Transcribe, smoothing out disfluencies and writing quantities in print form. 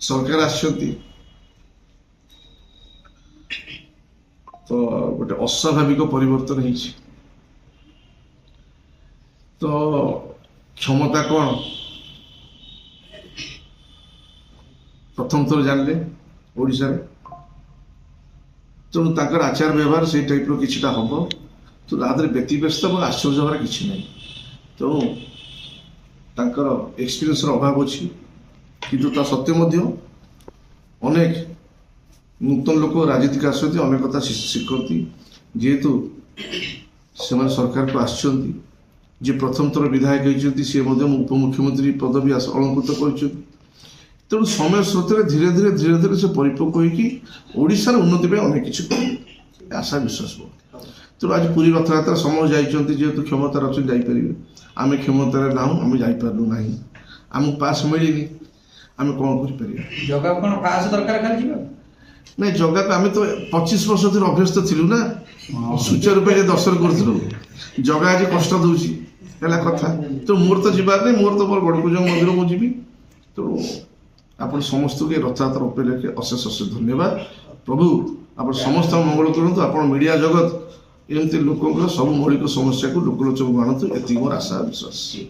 सरकार आसछंती तो गोटे अस्वाभाविक परिवर्तन होइछि तो क्षमता कौन प्रथम थर जानले ओडिशा रे तेणु ताकर आचार व्यवहार से टाइप रो किछिटा हबो तो तादरे व्यक्तिव्यस्त और आश्चर्य हबार किछि नै तेणु ताकर एक्सपीरियंस रो अभाव अछि किंतु ता सत्य मध्य अनेक नूतन लोक राजनीतिक आसती अनेक कथा शिखती जेहेतु से सरकार को आसछंती जे प्रथम थर विधायक होती सी उपमुख्यमंत्री पदवी अलंकृत कर तेणु समय स्रोत धीरे धीरे धीरे धीरे से परिपक्व होशार उन्नति में अनेक किसी आशा विश्वास तेणु आज पूरी रथयात्रा समय जाइए जेहेतु क्षमता अच्छे जापर आम क्षमतार ना आम जापारू ना आमको पास मिलनी आम कौन कर नहीं जगह को आम तो 25 वर्ष धर अभ्यस्त थिलु ना सुचारू रूपे दर्शन करूँ जगह आज कष्ट दूसरी है कथा तो मोर तो जीवार नहीं मोर तो मोर गड़पूज मंदिर को जी तो आप समस्त के रथयात्रा उपलक्षे अशेष अशेष धन्यवाद प्रभु आप समस्त मंगल करूँ आप मीडिया जगत एमती लोक सब मौलिक समस्या को लोकलोचन आणतु ये मोर आशा विश्वास।